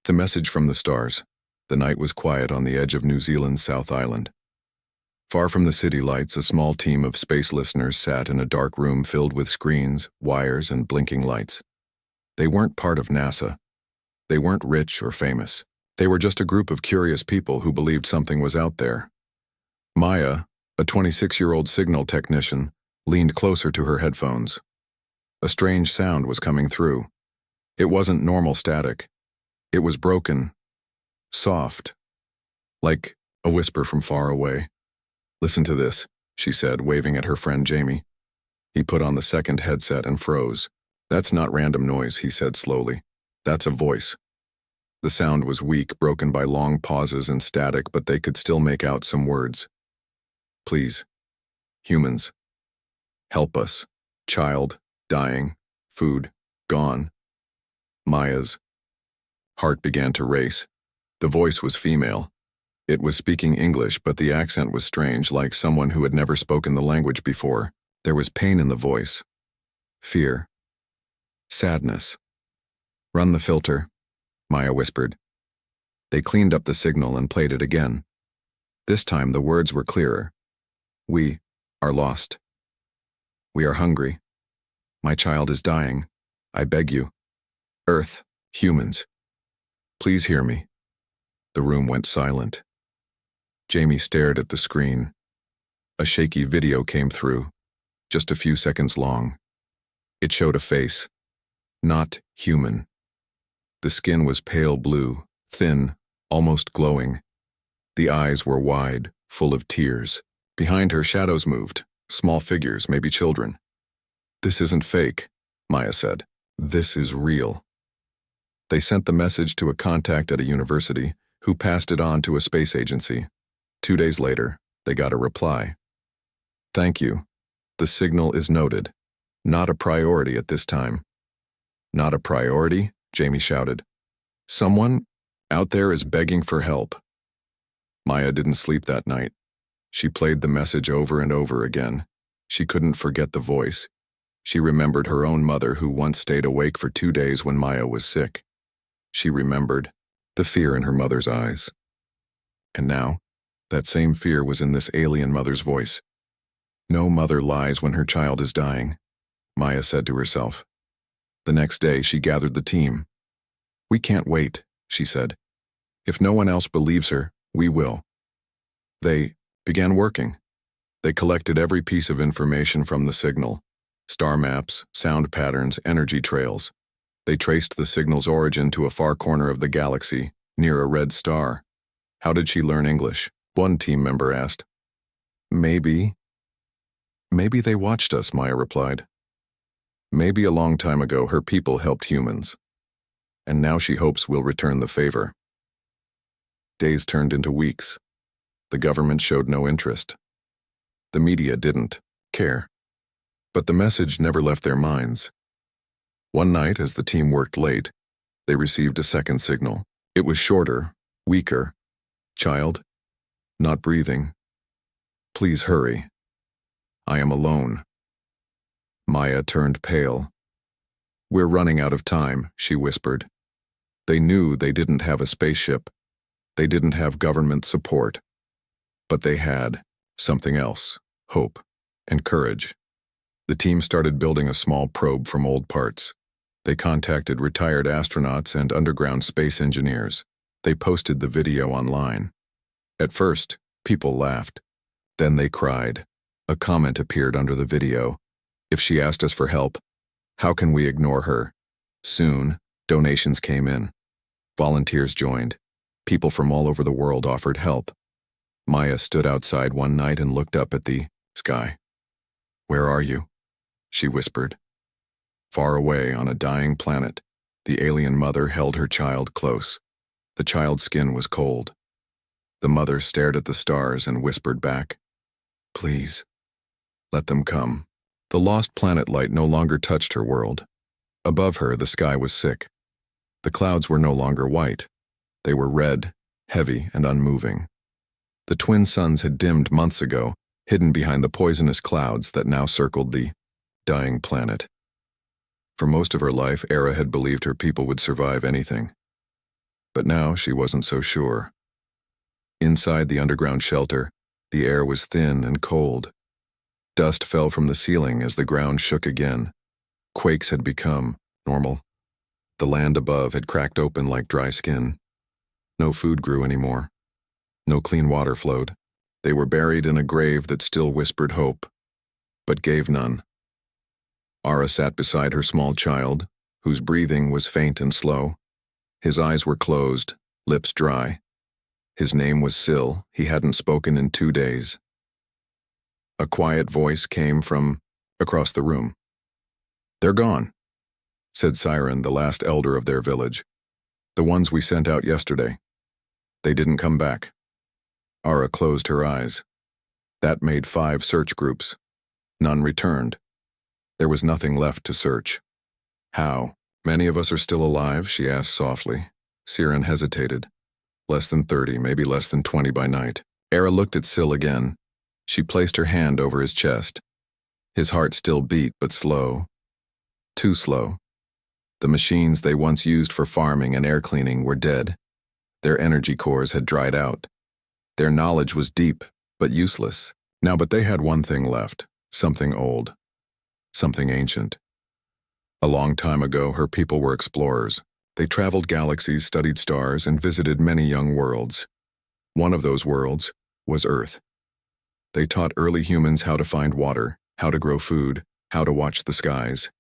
The message from the stars. The night was quiet on the edge of New Zealand's South Island. Far from the city lights, a small team of space listeners sat in a dark room filled with screens, wires, and blinking lights. They weren't part of NASA. They weren't rich or famous. They were just a group of curious people who believed something was out there. Maya, a 26-year-old signal technician, leaned closer to her headphones. A strange sound was coming through. It wasn't normal static. It was broken, soft, like a whisper from far away. "Listen to this," she said, waving at her friend Jamie. He put on the second headset and froze. "That's not random noise," he said slowly. "That's a voice." The sound was weak, broken by long pauses and static, but they could still make out some words. "Please. Humans. Help us. Child. Dying. Food. Gone." Maya's heart began to race. The voice was female. It was speaking English, but the accent was strange, like someone who had never spoken the language before. There was pain in the voice. Fear. Sadness. "Run the filter," Maya whispered. They cleaned up the signal and played it again. This time the words were clearer. "We are lost. We are hungry. My child is dying. I beg you. Earth, humans. Please hear me." The room went silent. Jamie stared at the screen. A shaky video came through, just a few seconds long. It showed a face. Not human. The skin was pale blue, thin, almost glowing. The eyes were wide, full of tears. Behind her, shadows moved, small figures, maybe children. "This isn't fake," Maya said. "This is real." They sent the message to a contact at a university, who passed it on to a space agency. 2 days later, they got a reply. "Thank you. The signal is noted. Not a priority at this time." "Not a priority?" Jamie shouted. "Someone out there is begging for help." Maya didn't sleep that night. She played the message over and over again. She couldn't forget the voice. She remembered her own mother, who once stayed awake for 2 days when Maya was sick. She remembered the fear in her mother's eyes. And now, that same fear was in this alien mother's voice. "No mother lies when her child is dying," Maya said to herself. The next day, she gathered the team. "We can't wait," she said. "If no one else believes her, we will." They began working. They collected every piece of information from the signal: star maps, sound patterns, energy trails. They traced the signal's origin to a far corner of the galaxy, near a red star. "How did she learn English?" one team member asked. Maybe they watched us," Maya replied. "Maybe a long time ago her people helped humans. And now she hopes we'll return the favor." Days turned into weeks. The government showed no interest. The media didn't care. But the message never left their minds. One night, as the team worked late, they received a second signal. It was shorter, weaker. "Child, not breathing. Please hurry. I am alone." Maya turned pale. "We're running out of time," she whispered. They knew they didn't have a spaceship. They didn't have government support. But they had something else: hope and courage. The team started building a small probe from old parts. They contacted retired astronauts and underground space engineers. They posted the video online. At first, people laughed. Then they cried. A comment appeared under the video. "If she asked us for help, how can we ignore her?" Soon, donations came in. Volunteers joined. People from all over the world offered help. Maya stood outside one night and looked up at the sky. "Where are you?" she whispered. Far away on a dying planet, the alien mother held her child close. The child's skin was cold. The mother stared at the stars and whispered back, "Please, let them come." The lost planet light no longer touched her world. Above her, the sky was sick. The clouds were no longer white. They were red, heavy, and unmoving. The twin suns had dimmed months ago, hidden behind the poisonous clouds that now circled the dying planet. For most of her life, Era had believed her people would survive anything. But now she wasn't so sure. Inside the underground shelter, the air was thin and cold. Dust fell from the ceiling as the ground shook again. Quakes had become normal. The land above had cracked open like dry skin. No food grew anymore. No clean water flowed. They were buried in a grave that still whispered hope, but gave none. Ara sat beside her small child, whose breathing was faint and slow. His eyes were closed, lips dry. His name was Sil. He hadn't spoken in 2 days. A quiet voice came from across the room. "They're gone," said Siren, the last elder of their village. "The ones we sent out yesterday. They didn't come back." Ara closed her eyes. That made 5 search groups. None returned. There was nothing left to search. "How? Many of us are still alive?" she asked softly. Siren hesitated. "Less than 30, maybe less than 20 by night." Ara looked at Sil again. She placed her hand over his chest. His heart still beat, but slow. Too slow. The machines they once used for farming and air cleaning were dead. Their energy cores had dried out. Their knowledge was deep, but useless. But they had one thing left, something old, something ancient. A long time ago, her people were explorers. They traveled galaxies, studied stars, and visited many young worlds. One of those worlds was Earth. They taught early humans how to find water, how to grow food, how to watch the skies.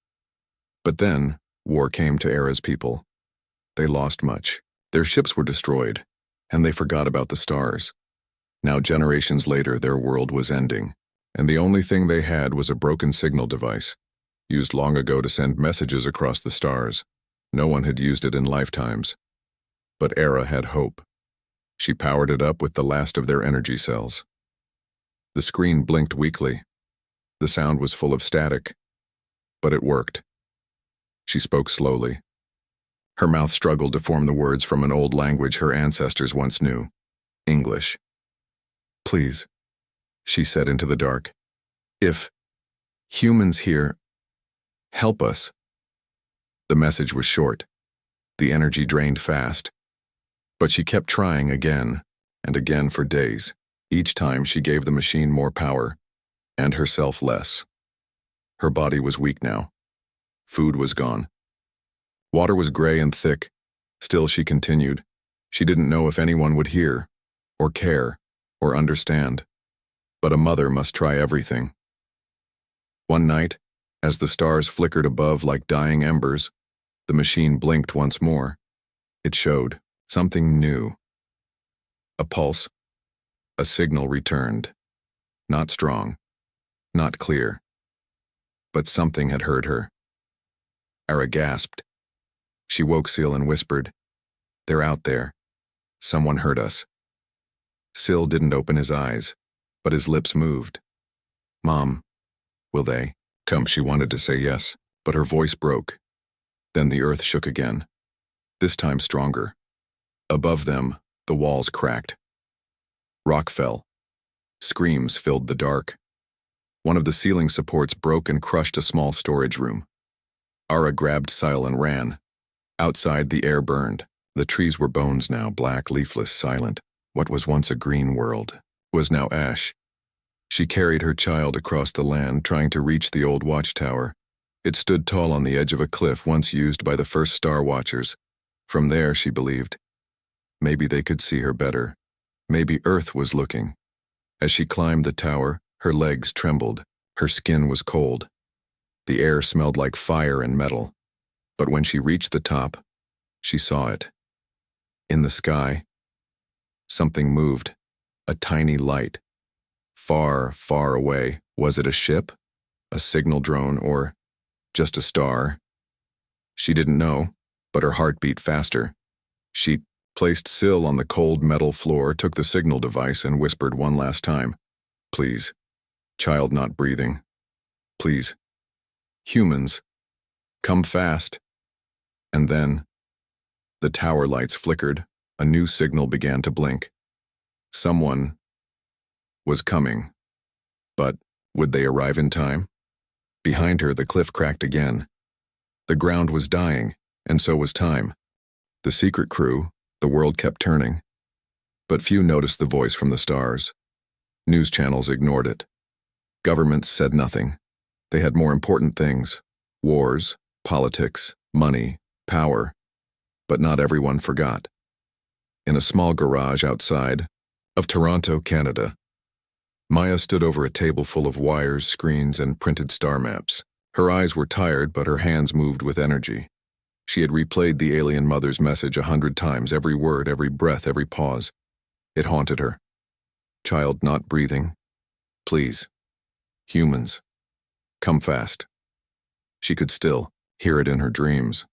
But then, war came to Era's people. They lost much. Their ships were destroyed, and they forgot about the stars. Now, generations later, their world was ending, and the only thing they had was a broken signal device, used long ago to send messages across the stars. No one had used it in lifetimes. But Era had hope. She powered it up with the last of their energy cells. The screen blinked weakly. The sound was full of static, but it worked. She spoke slowly. Her mouth struggled to form the words from an old language her ancestors once knew, English. "Please," she said into the dark. "If humans here, help us." The message was short. The energy drained fast. But she kept trying again and again for days. Each time she gave the machine more power, and herself less. Her body was weak now. Food was gone. Water was gray and thick. Still she continued. She didn't know if anyone would hear, or care, or understand. But a mother must try everything. One night, as the stars flickered above like dying embers, the machine blinked once more. It showed something new. A pulse. A signal returned. Not strong. Not clear. But something had heard her. Ara gasped. She woke Sil and whispered, "They're out there. Someone heard us." Sil didn't open his eyes, but his lips moved. "Mom, will they come?" She wanted to say yes, but her voice broke. Then the earth shook again, this time stronger. Above them, the walls cracked. Rock fell. Screams filled the dark. One of the ceiling supports broke and crushed a small storage room. Ara grabbed Sil and ran. Outside, the air burned. The trees were bones now, black, leafless, silent. What was once a green world was now ash. She carried her child across the land, trying to reach the old watchtower. It stood tall on the edge of a cliff once used by the first Star Watchers. From there, she believed, maybe they could see her better. Maybe Earth was looking. As she climbed the tower, her legs trembled. Her skin was cold. The air smelled like fire and metal. But when she reached the top, she saw it. In the sky, something moved. A tiny light. Far, far away. Was it a ship? A signal drone? Or just a star? She didn't know, but her heart beat faster. She placed Sil on the cold metal floor, took the signal device, and whispered one last time, "Please." Child not breathing. "Please. Humans. Come fast." And then, the tower lights flickered. A new signal began to blink. Someone was coming. But would they arrive in time? Behind her, the cliff cracked again. The ground was dying, and so was time. The secret crew, The world kept turning. But few noticed the voice from the stars. News channels ignored it. Governments said nothing. They had more important things: wars, politics, money, power. But not everyone forgot. In a small garage outside of Toronto, Canada, Maya stood over a table full of wires, screens, and printed star maps. Her eyes were tired, but her hands moved with energy. She had replayed the alien mother's message 100 times, every word, every breath, every pause. It haunted her. Child not breathing. Please. Humans. Come fast. She could still hear it in her dreams.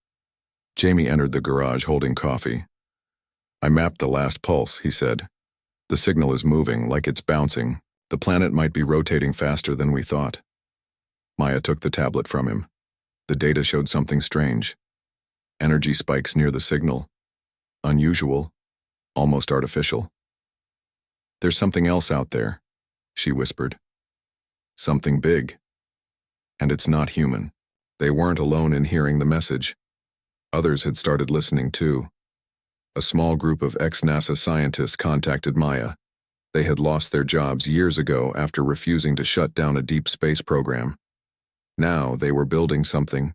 Jamie entered the garage holding coffee. I mapped the last pulse, he said. The signal is moving, like it's bouncing. The planet might be rotating faster than we thought. Maya took the tablet from him. The data showed something strange. Energy spikes near the signal. Unusual. Almost artificial. There's something else out there, she whispered. Something big. And it's not human. They weren't alone in hearing the message. Others had started listening too. A small group of ex-NASA scientists contacted Maya. They had lost their jobs years ago after refusing to shut down a deep space program. Now they were building something,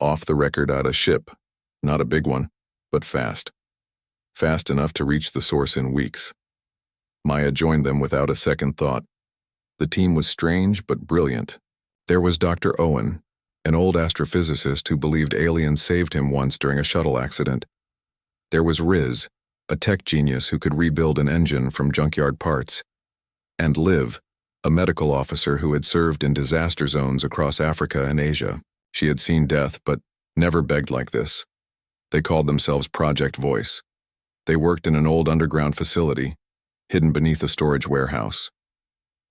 off the record out a ship, not a big one, but fast. Fast enough to reach the source in weeks. Maya joined them without a second thought. The team was strange but brilliant. There was Dr. Owen, an old astrophysicist who believed aliens saved him once during a shuttle accident. There was Riz, a tech genius who could rebuild an engine from junkyard parts. And Liv, a medical officer who had served in disaster zones across Africa and Asia. She had seen death, but never begged like this. They called themselves Project Voice. They worked in an old underground facility, hidden beneath a storage warehouse.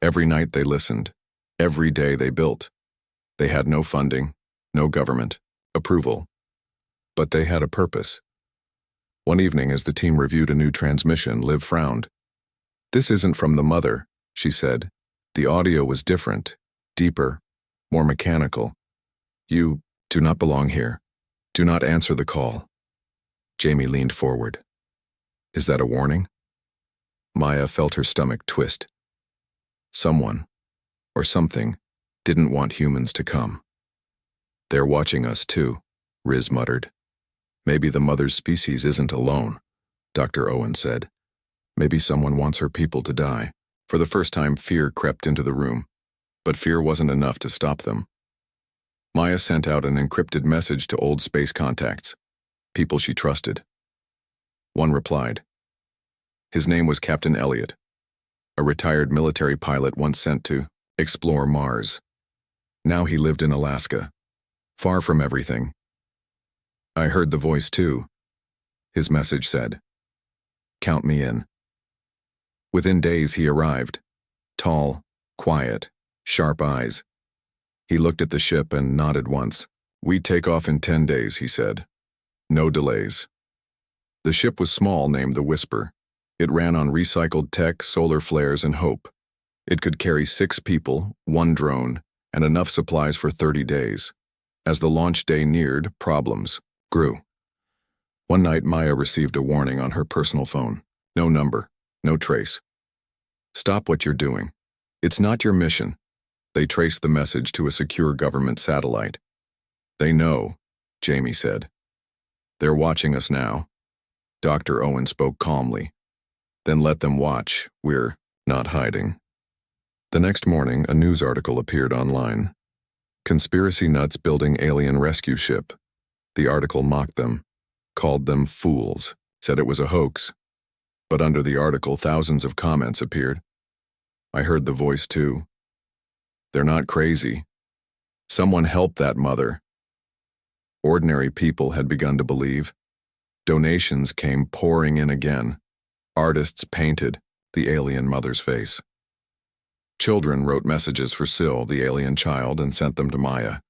Every night they listened. Every day they built. They had no funding, no government approval. But they had a purpose. One evening, as the team reviewed a new transmission, Liv frowned. "This isn't from the mother," she said. The audio was different, deeper, more mechanical. "You do not belong here. Do not answer the call." Jamie leaned forward. "Is that a warning?" Maya felt her stomach twist. Someone, or something, didn't want humans to come. "They're watching us too," Riz muttered. "Maybe the mother's species isn't alone," Dr. Owen said. "Maybe someone wants her people to die." For the first time, fear crept into the room. But fear wasn't enough to stop them. Maya sent out an encrypted message to old space contacts, people she trusted. One replied. His name was Captain Elliot, a retired military pilot once sent to explore Mars. Now he lived in Alaska, far from everything. "I heard the voice too," his message said. "Count me in." Within days he arrived, tall, quiet, sharp eyes. He looked at the ship and nodded once. "We take off in 10 days, he said. No delays. The ship was small, named the Whisper. It ran on recycled tech, solar flares, and hope. It could carry 6 people, 1 drone, and enough supplies for 30 days. As the launch day neared, problems grew. One night, Maya received a warning on her personal phone. No number, no trace. "Stop what you're doing. It's not your mission." They traced the message to a secure government satellite. "They know," Jamie said. "They're watching us now." Dr. Owen spoke calmly. "Then let them watch. We're not hiding." The next morning, a news article appeared online. "Conspiracy nuts building alien rescue ship." The article mocked them, called them fools, said it was a hoax. But under the article, thousands of comments appeared. I heard the voice too. "They're not crazy. Someone help that mother." Ordinary people had begun to believe. Donations came pouring in again. Artists painted the alien mother's face. Children wrote messages for Syl, the alien child, and sent them to Maya.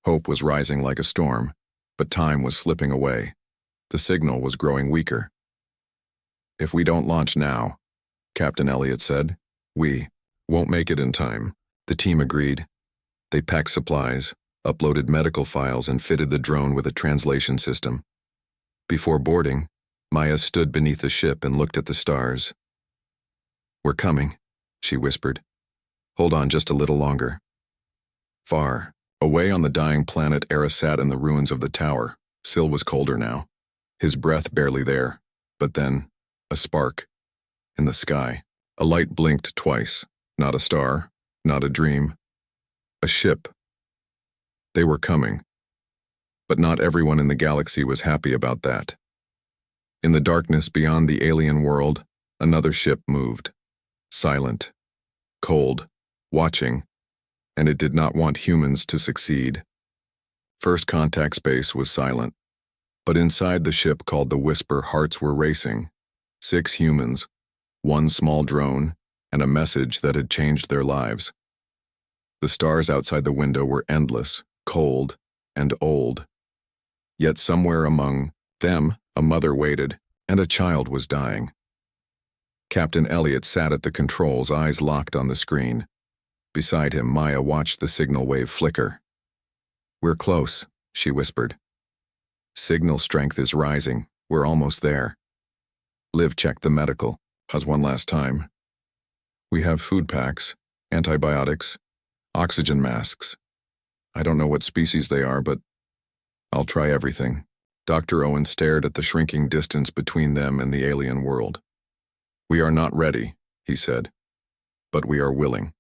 Hope was rising like a storm, but time was slipping away. The signal was growing weaker. "If we don't launch now," Captain Elliot said, "we won't make it in time." The team agreed. They packed supplies, uploaded medical files, and fitted the drone with a translation system. Before boarding, Maya stood beneath the ship and looked at the stars. "We're coming," she whispered. "Hold on just a little longer." Far away on the dying planet, Era sat in the ruins of the tower. Syl was colder now, his breath barely there. But then, a spark. In the sky, a light blinked twice. Not a star, not a dream. A ship. They were coming. But not everyone in the galaxy was happy about that. In the darkness beyond the alien world, another ship moved. Silent, cold, watching, and it did not want humans to succeed. First contact space was silent, but inside the ship called the Whisper, hearts were racing. 6 humans, 1 small drone, and a message that had changed their lives. The stars outside the window were endless, cold, and old. Yet somewhere among them, a mother waited, and a child was dying. Captain Elliot sat at the controls, eyes locked on the screen. Beside him, Maya watched the signal wave flicker. "We're close," she whispered. "Signal strength is rising. We're almost there." Liv checked the medical. "How's one last time?" "We have food packs, antibiotics, oxygen masks. I don't know what species they are, but I'll try everything." Dr. Owen stared at the shrinking distance between them and the alien world. "We are not ready," he said, "but we are willing."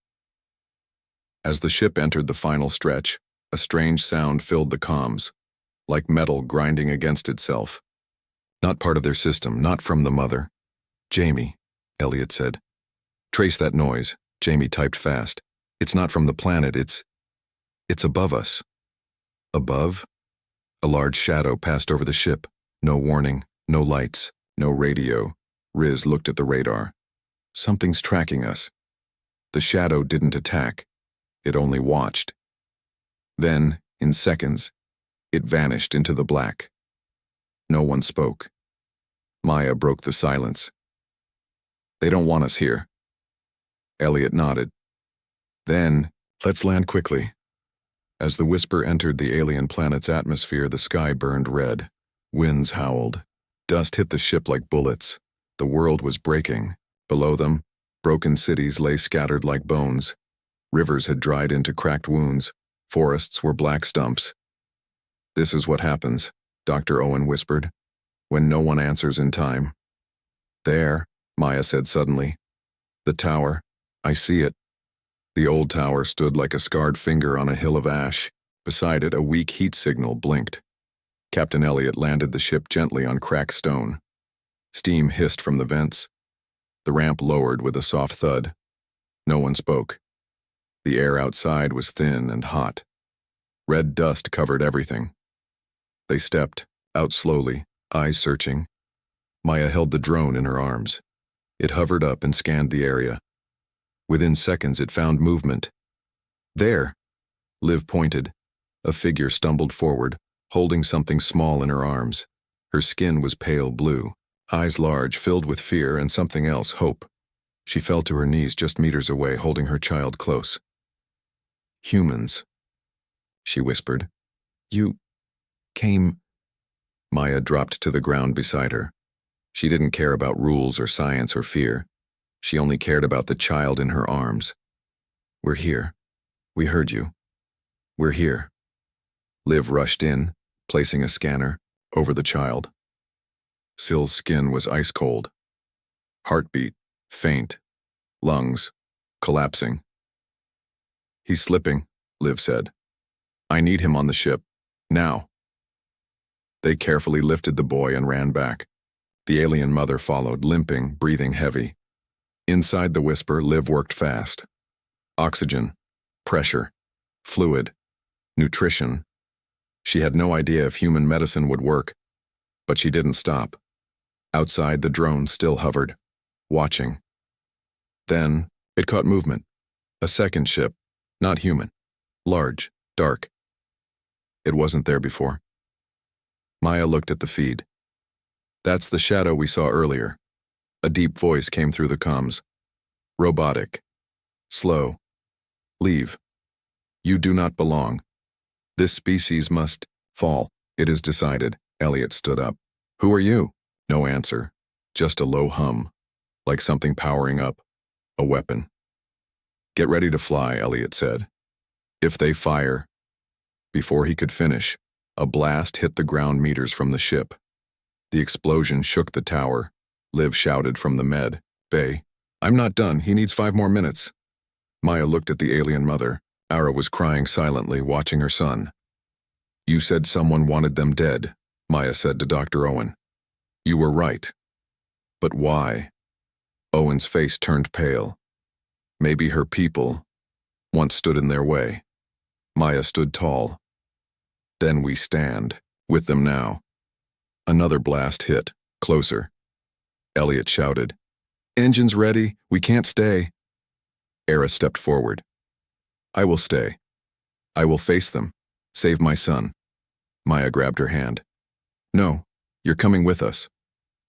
As the ship entered the final stretch, a strange sound filled the comms, like metal grinding against itself. "Not part of their system, not from the mother." "Jamie," Elliot said. "Trace that noise," Jamie typed fast. "It's not from the planet, it's above us." Above? A large shadow passed over the ship. No warning, no lights, no radio. Riz looked at the radar. "Something's tracking us." The shadow didn't attack. It only watched. Then, in seconds, it vanished into the black. No one spoke. Maya broke the silence. "They don't want us here." Elliot nodded. "Then, let's land quickly." As the Whisper entered the alien planet's atmosphere, the sky burned red. Winds howled. Dust hit the ship like bullets. The world was breaking. Below them, broken cities lay scattered like bones. Rivers had dried into cracked wounds. Forests were black stumps. "This is what happens," Dr. Owen whispered, "when no one answers in time." "There," Maya said suddenly. "The tower. I see it." The old tower stood like a scarred finger on a hill of ash. Beside it, a weak heat signal blinked. Captain Elliot landed the ship gently on cracked stone. Steam hissed from the vents. The ramp lowered with a soft thud. No one spoke. The air outside was thin and hot. Red dust covered everything. They stepped, out slowly, eyes searching. Maya held the drone in her arms. It hovered up and scanned the area. Within seconds, it found movement. "There!" Liv pointed. A figure stumbled forward, holding something small in her arms. Her skin was pale blue, eyes large, filled with fear and something else, hope. She fell to her knees just meters away, holding her child close. "Humans," she whispered. "You came..." Maya dropped to the ground beside her. She didn't care about rules or science or fear. She only cared about the child in her arms. "We're here. We heard you. We're here." Liv rushed in, placing a scanner over the child. Syl's skin was ice cold. Heartbeat, faint. Lungs, collapsing. "He's slipping," Liv said. "I need him on the ship. Now." They carefully lifted the boy and ran back. The alien mother followed, limping, breathing heavy. Inside the Whisper, Liv worked fast. Oxygen, pressure, fluid, nutrition. She had no idea if human medicine would work, but she didn't stop. Outside, the drone still hovered, watching. Then, it caught movement. A second ship, not human, large, dark. It wasn't there before. Maya looked at the feed. "That's the shadow we saw earlier." A deep voice came through the comms. "Robotic. Slow. Leave. You do not belong. This species must fall. It is decided." Elliot stood up. "Who are you?" No answer, just a low hum, like something powering up, a weapon. "Get ready to fly," Elliot said. "If they fire." Before he could finish, a blast hit the ground meters from the ship. The explosion shook the tower. Liv shouted from the med bay, "I'm not done, he needs 5 more minutes." Maya looked at the alien mother. Ara was crying silently, watching her son. "You said someone wanted them dead," Maya said to Dr. Owen. "You were right. But why?" Owen's face turned pale. "Maybe her people once stood in their way." Maya stood tall. "Then we stand with them now." Another blast hit, closer. Elliot shouted, "Engines ready, we can't stay." Era stepped forward. "I will stay. I will face them. Save my son." Maya grabbed her hand. "No, you're coming with us."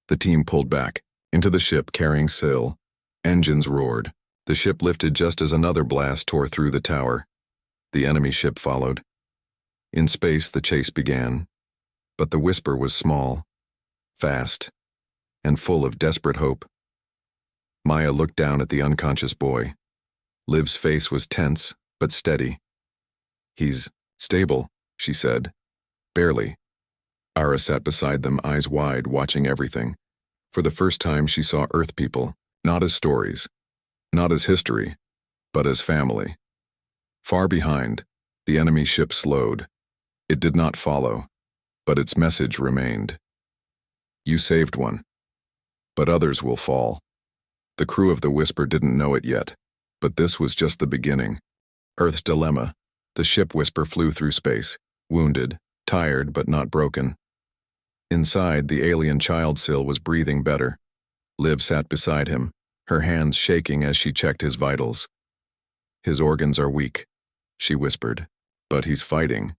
The team pulled back, into the ship carrying Syl. Engines roared. The ship lifted just as another blast tore through the tower. The enemy ship followed. In space, the chase began. But the Whisper was small, fast, and full of desperate hope. Maya looked down at the unconscious boy. Liv's face was tense, but steady. "He's stable," she said. "Barely." Ara sat beside them, eyes wide, watching everything. For the first time, she saw Earth people, not as stories, not as history, but as family. Far behind, the enemy ship slowed. It did not follow, but its message remained. "You saved one, but others will fall." The crew of the Whisper didn't know it yet, but this was just the beginning. Earth's dilemma. The ship Whisper flew through space, wounded, tired but not broken. Inside, the alien child Syl was breathing better. Liv sat beside him, her hands shaking as she checked his vitals. "His organs are weak," she whispered, "but he's fighting."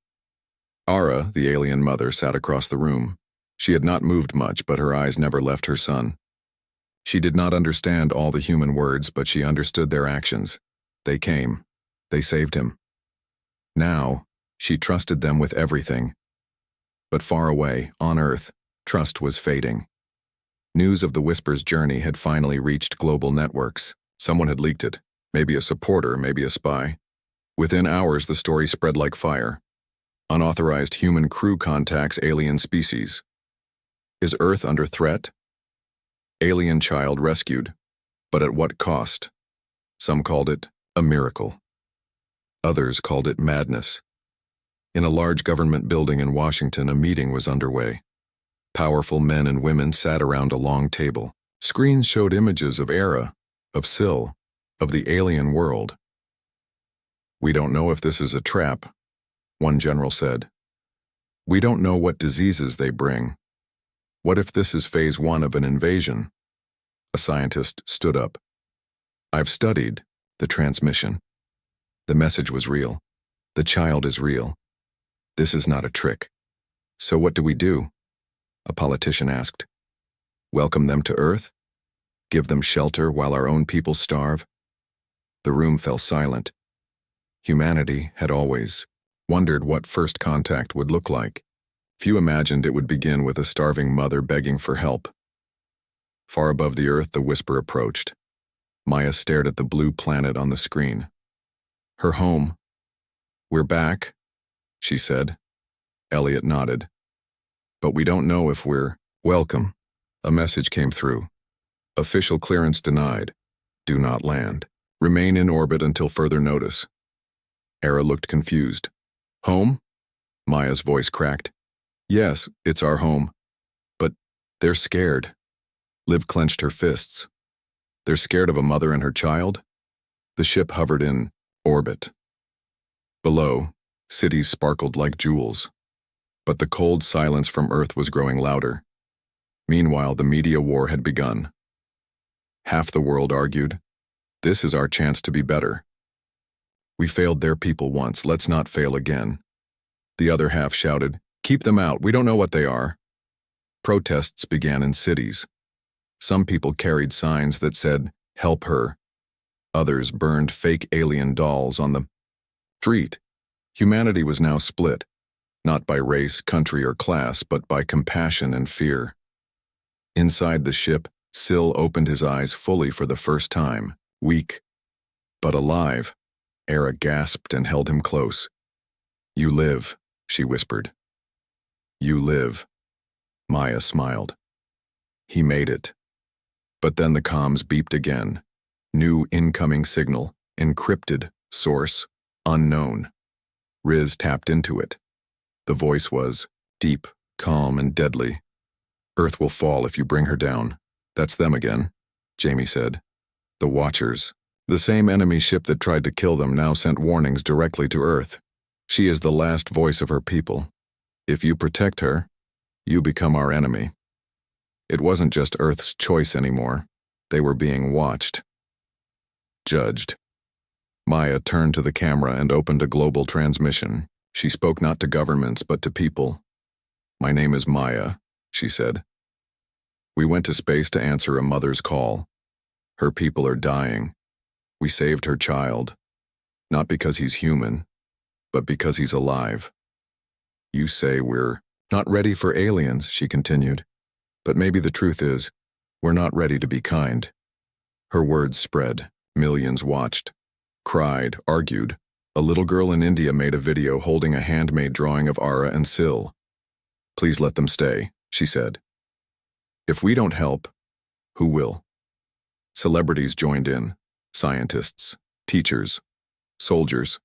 Ara, the alien mother, sat across the room. She had not moved much, but her eyes never left her son. She did not understand all the human words, but she understood their actions. They came. They saved him. Now, she trusted them with everything. But far away, on Earth, trust was fading. News of the Whisper's journey had finally reached global networks. Someone had leaked it. Maybe a supporter, maybe a spy. Within hours, the story spread like fire. Unauthorized human crew contacts alien species. Is Earth under threat? Alien child rescued. But at what cost? Some called it a miracle. Others called it madness. In a large government building in Washington, a meeting was underway. Powerful men and women sat around a long table. Screens showed images of Era, of Syl, of the alien world. "We don't know if this is a trap," one general said. "We don't know what diseases they bring. What if this is phase 1 of an invasion?" A scientist stood up. "I've studied the transmission. The message was real. The child is real. This is not a trick. So what do we do?" A politician asked. "Welcome them to Earth? Give them shelter while our own people starve?" The room fell silent. Humanity had always wondered what first contact would look like. Few imagined it would begin with a starving mother begging for help. Far above the Earth, the Whisper approached. Maya stared at the blue planet on the screen. Her home. "We're back," she said. Elliot nodded. "But we don't know if we're welcome." A message came through. "Official clearance denied. Do not land. Remain in orbit until further notice." Era looked confused. "Home?" Maya's voice cracked. "Yes, it's our home. But they're scared." Liv clenched her fists. "They're scared of a mother and her child?" The ship hovered in orbit. Below, cities sparkled like jewels. But the cold silence from Earth was growing louder. Meanwhile, the media war had begun. Half the world argued, "This is our chance to be better. We failed their people once, let's not fail again." The other half shouted, "Keep them out, we don't know what they are." Protests began in cities. Some people carried signs that said, "Help her." Others burned fake alien dolls on the street. Humanity was now split, not by race, country, or class, but by compassion and fear. Inside the ship, Syl opened his eyes fully for the first time, weak, but alive. Era gasped and held him close. "You live," she whispered. "You live." Maya smiled. He made it. But then the comms beeped again. New incoming signal, encrypted, source, unknown. Riz tapped into it. The voice was deep, calm, and deadly. "Earth will fall if you bring her down." "That's them again," Jamie said. "The Watchers. The same enemy ship that tried to kill them now sent warnings directly to Earth. She is the last voice of her people. If you protect her, you become our enemy." It wasn't just Earth's choice anymore. They were being watched. Judged. Maya turned to the camera and opened a global transmission. She spoke not to governments but to people. "My name is Maya," she said. "We went to space to answer a mother's call. Her people are dying. We saved her child. Not because he's human, but because he's alive. You say we're not ready for aliens," she continued. "But maybe the truth is, we're not ready to be kind." Her words spread. Millions watched, cried, argued. A little girl in India made a video holding a handmade drawing of Ara and Syl. "Please let them stay," she said. "If we don't help, who will?" Celebrities joined in. Scientists, teachers, soldiers.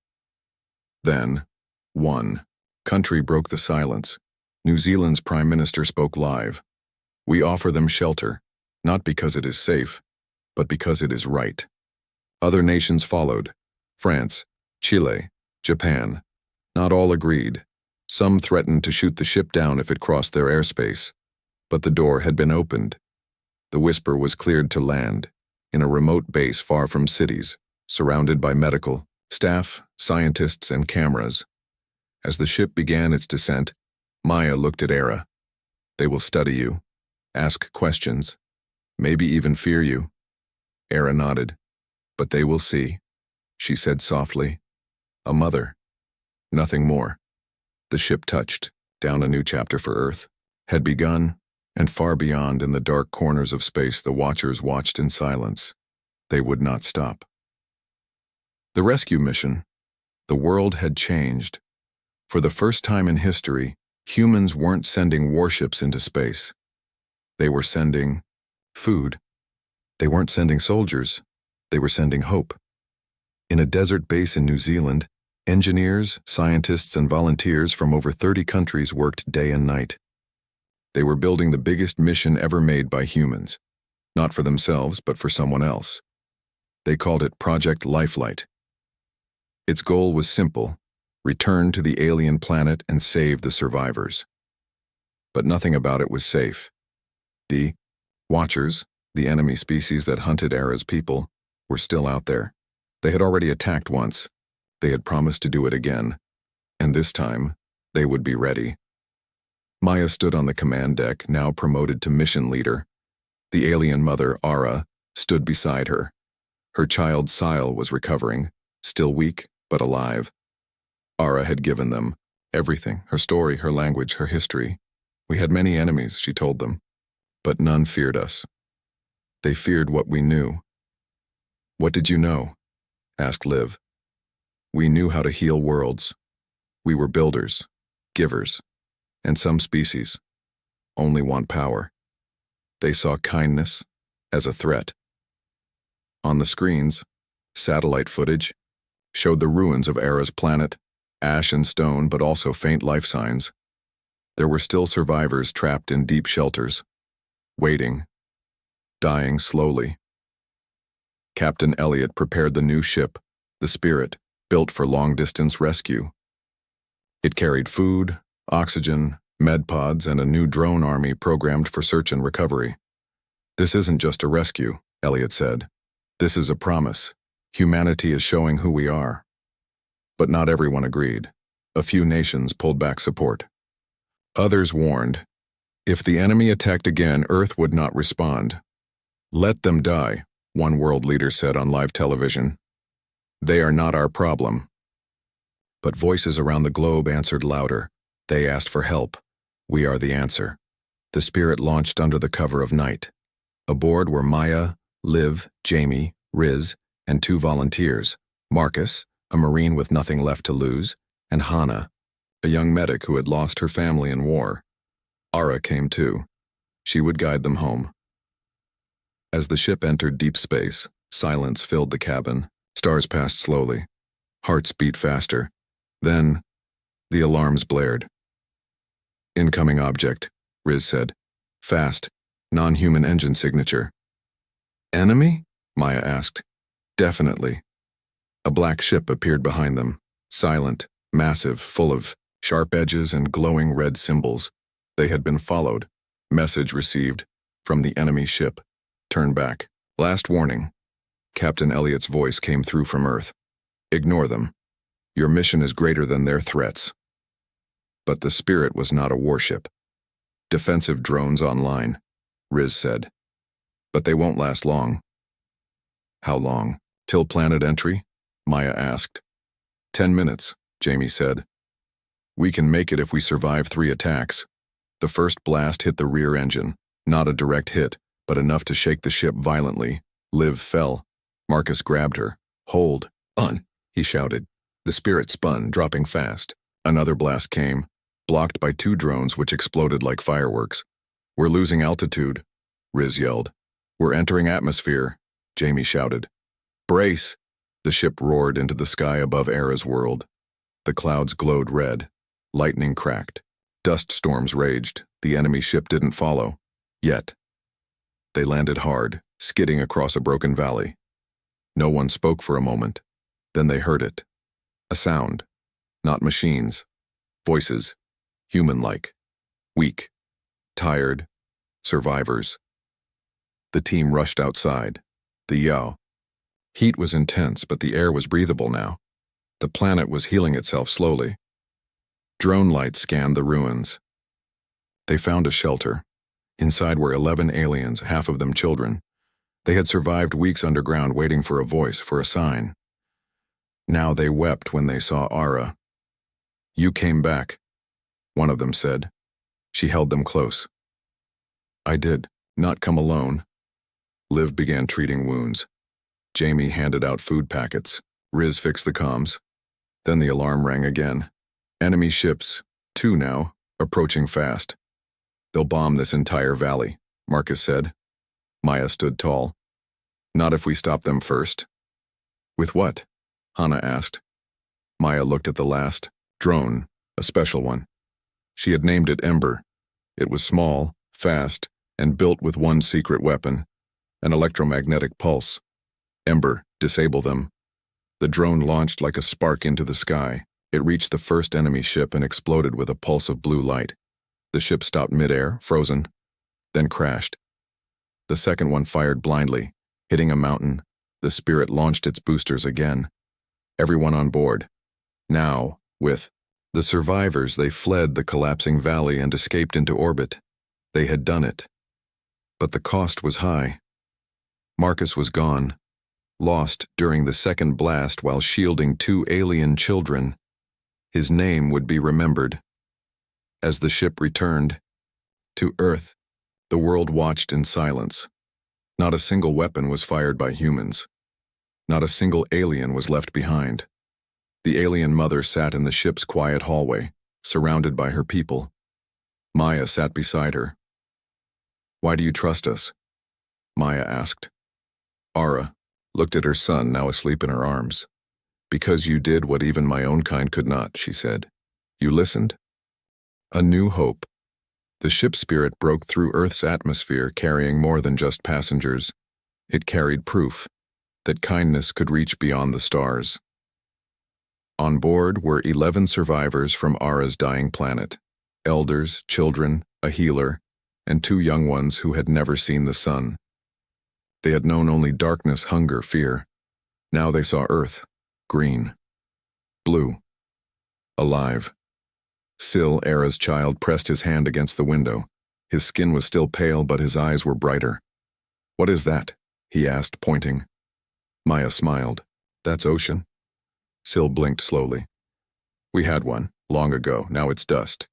Then, one country broke the silence. New Zealand's Prime Minister spoke live. "We offer them shelter, not because it is safe, but because it is right." Other nations followed. France, Chile, Japan. Not all agreed. Some threatened to shoot the ship down if it crossed their airspace. But the door had been opened. The Whisper was cleared to land, in a remote base far from cities, surrounded by medical staff, scientists, and cameras. As the ship began its descent, Maya looked at Era. "They will study you, ask questions, maybe even fear you." Era nodded. "But they will see," she said softly. "A mother. Nothing more." The ship touched, down a new chapter for Earth. Had begun, and far beyond in the dark corners of space the Watchers watched in silence. They would not stop. The rescue mission. The world had changed. For the first time in history, humans weren't sending warships into space. They were sending food. They weren't sending soldiers. They were sending hope. In a desert base in New Zealand, engineers, scientists, and volunteers from over 30 countries worked day and night. They were building the biggest mission ever made by humans, not for themselves, but for someone else. They called it Project Lifelight. Its goal was simple: return to the alien planet and save the survivors. But nothing about it was safe. The Watchers, the enemy species that hunted Era's people, were still out there. They had already attacked once. They had promised to do it again. And this time, they would be ready. Maya stood on the command deck, now promoted to mission leader. The alien mother, Ara, stood beside her. Her child, Syl, was recovering, still weak, but alive. Ara had given them everything: her story, her language, her history. "We had many enemies," she told them, "but none feared us. They feared what we knew." "What did you know?" asked Liv. "We knew how to heal worlds. We were builders, givers, and some species only want power. They saw kindness as a threat." On the screens, satellite footage showed the ruins of Era's planet, ash and stone, but also faint life signs. There were still survivors trapped in deep shelters, waiting, dying slowly. Captain Elliot prepared the new ship, the Spirit, built for long-distance rescue. It carried food, oxygen, med pods, and a new drone army programmed for search and recovery. "This isn't just a rescue," Elliot said. "This is a promise. Humanity is showing who we are." But not everyone agreed. A few nations pulled back support. Others warned, if the enemy attacked again, Earth would not respond. "Let them die," one world leader said on live television. "They are not our problem." But voices around the globe answered louder. They asked for help. We are the answer. The Spirit launched under the cover of night. Aboard were Maya, Liv, Jamie, Riz, and 2 volunteers, Marcus, a Marine with nothing left to lose, and Hannah, a young medic who had lost her family in war. Ara came too. She would guide them home. As the ship entered deep space, silence filled the cabin. Stars passed slowly. Hearts beat faster. Then, the alarms blared. "Incoming object," Riz said. "Fast. Non-human engine signature." "Enemy?" Maya asked. "Definitely." A black ship appeared behind them, silent, massive, full of sharp edges and glowing red symbols. They had been followed. Message received from the enemy ship. Turn back. Last warning. Captain Elliott's voice came through from Earth. Ignore them. Your mission is greater than their threats. But the Spirit was not a warship. Defensive drones online, Riz said. But they won't last long. How long? Till planet entry? Maya asked. 10 minutes, Jamie said. We can make it if we survive 3 attacks. The first blast hit the rear engine, not a direct hit, but enough to shake the ship violently. Liv fell. Marcus grabbed her. Hold on, he shouted. The Spirit spun, dropping fast. Another blast came, blocked by 2 drones which exploded like fireworks. We're losing altitude, Riz yelled. We're entering atmosphere, Jamie shouted. Brace! The ship roared into the sky above Era's world. The clouds glowed red. Lightning cracked. Dust storms raged. The enemy ship didn't follow. Yet. They landed hard, skidding across a broken valley. No one spoke for a moment. Then they heard it. A sound. Not machines. Voices. Human-like. Weak. Tired. Survivors. The team rushed outside. The Yao. Heat was intense, but the air was breathable now. The planet was healing itself slowly. Drone lights scanned the ruins. They found a shelter. Inside were 11 aliens, half of them children. They had survived weeks underground waiting for a voice, for a sign. Now they wept when they saw Ara. You came back, one of them said. She held them close. I did, not come alone. Liv began treating wounds. Jamie handed out food packets. Riz fixed the comms. Then the alarm rang again. Enemy ships, 2 now, approaching fast. They'll bomb this entire valley, Marcus said. Maya stood tall. Not if we stop them first. With what? Hannah asked. Maya looked at the last drone, a special one. She had named it Ember. It was small, fast, and built with one secret weapon, an electromagnetic pulse. Ember, disable them. The drone launched like a spark into the sky. It reached the first enemy ship and exploded with a pulse of blue light. The ship stopped midair, frozen, then crashed. The second one fired blindly, hitting a mountain. The Spirit launched its boosters again. Everyone on board. Now, with the survivors, they fled the collapsing valley and escaped into orbit. They had done it. But the cost was high. Marcus was gone, lost during the second blast while shielding 2 alien children. His name would be remembered. As the ship returned to Earth, the world watched in silence. Not a single weapon was fired by humans. Not a single alien was left behind. The alien mother sat in the ship's quiet hallway, surrounded by her people. Maya sat beside her. Why do you trust us? Maya asked. Ara looked at her son, now asleep in her arms. Because you did what even my own kind could not, she said. You listened? A new hope. The ship Spirit broke through Earth's atmosphere carrying more than just passengers. It carried proof that kindness could reach beyond the stars. On board were 11 survivors from Ara's dying planet. Elders, children, a healer, and 2 young ones who had never seen the sun. They had known only darkness, hunger, fear. Now they saw Earth, green, blue, alive. Sil, Era's child, pressed his hand against the window. His skin was still pale, but his eyes were brighter. What is that? He asked, pointing. Maya smiled. That's ocean. Sil blinked slowly. We had one, long ago. Now it's dust.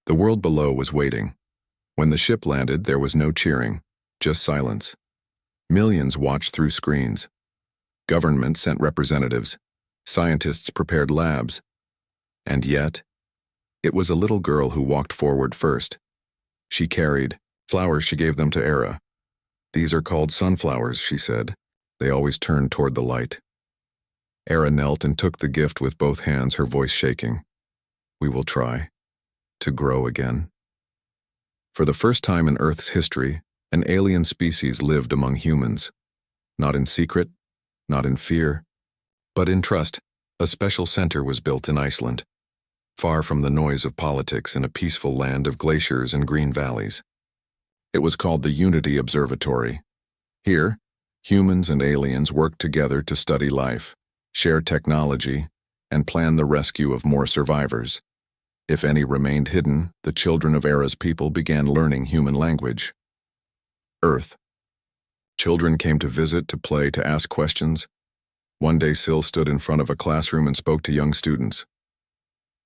The world below was waiting. When the ship landed, there was no cheering, just silence. Millions watched through screens. Governments sent representatives. Scientists prepared labs. And yet, it was a little girl who walked forward first. She carried flowers. She gave them to Era. "These are called sunflowers," she said. "They always turn toward the light." Era knelt and took the gift with both hands, her voice shaking. "We will try to grow again." For the first time in Earth's history, an alien species lived among humans. Not in secret, not in fear, but in trust. A special center was built in Iceland, far from the noise of politics, in a peaceful land of glaciers and green valleys. It was called the Unity Observatory. Here, humans and aliens worked together to study life, share technology, and plan the rescue of more survivors. If any remained hidden, the children of Era's people began learning human language. Earth. Children came to visit, to play, to ask questions. One day Syl stood in front of a classroom and spoke to young students.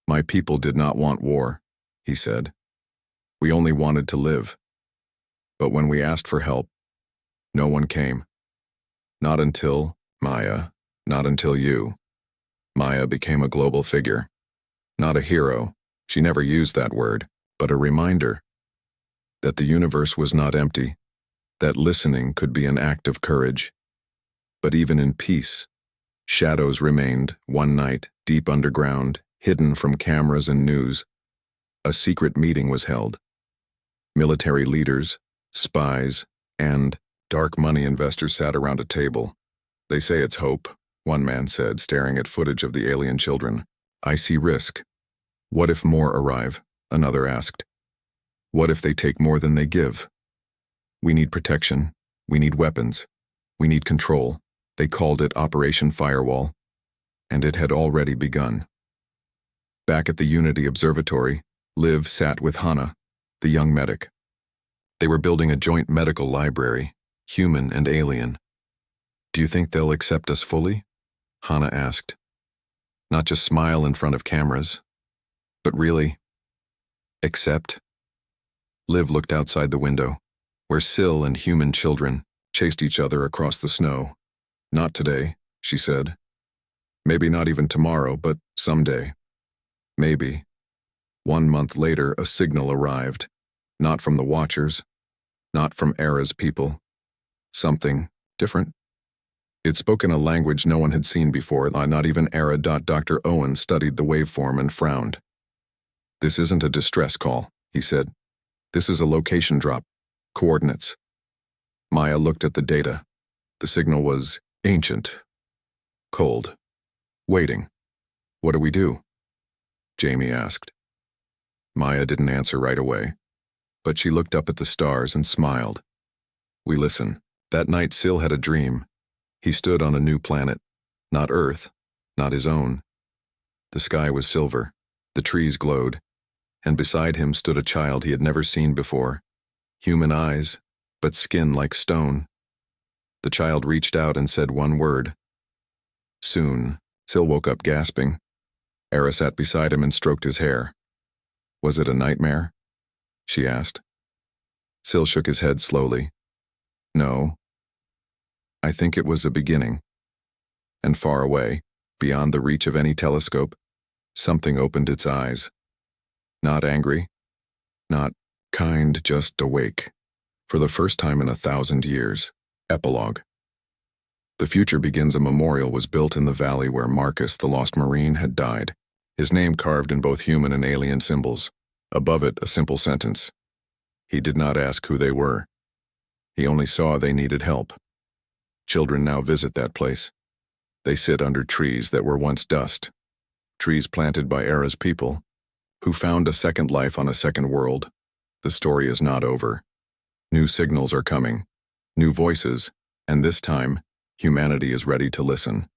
"My people did not want war," he said. "We only wanted to live. But when we asked for help, no one came. Not until Maya, not until you." Maya became a global figure. Not a hero, she never used that word, but a reminder that the universe was not empty, that listening could be an act of courage. But even in peace, shadows remained. One night, deep underground, hidden from cameras and news, a secret meeting was held. Military leaders, spies, and dark money investors sat around a table. "They say it's hope," one man said, staring at footage of the alien children. "I see risk." "What if more arrive?" another asked. "What if they take more than they give?" "We need protection. We need weapons. We need control." They called it Operation Firewall, and it had already begun. Back at the Unity Observatory, Liv sat with Hannah, the young medic. They were building a joint medical library, human and alien. "Do you think they'll accept us fully?" Hannah asked. "Not just smile in front of cameras, but really accept?" Liv looked outside the window, where Syl and human children chased each other across the snow. "Not today," she said. "Maybe not even tomorrow, but someday. Maybe." 1 month later, a signal arrived. Not from the Watchers, not from Era's people. Something different. It spoke in a language no one had seen before, not even Era. Dr. Owen studied the waveform and frowned. "This isn't a distress call," he said. "This is a location drop. Coordinates." Maya looked at the data. The signal was ancient, cold, waiting. "What do we do?" Jamie asked. Maya didn't answer right away, but she looked up at the stars and smiled. "We listen." That night Syl had a dream. He stood on a new planet, not Earth, not his own. The sky was silver, the trees glowed, and beside him stood a child he had never seen before. Human eyes, but skin like stone. The child reached out and said one word. "Soon." Syl woke up gasping. Era sat beside him and stroked his hair. "Was it a nightmare?" she asked. Syl shook his head slowly. "No. I think it was a beginning." And far away, beyond the reach of any telescope, something opened its eyes. Not angry, not kind, just awake. For the first time in 1,000 years. Epilogue. The future begins. A memorial was built in the valley where Marcus, the lost Marine, had died, his name carved in both human and alien symbols. Above it, a simple sentence. He did not ask who they were. He only saw they needed help. Children now visit that place. They sit under trees that were once dust, trees planted by Era's people, who found a second life on a second world. The story is not over. New signals are coming, new voices, and this time, humanity is ready to listen.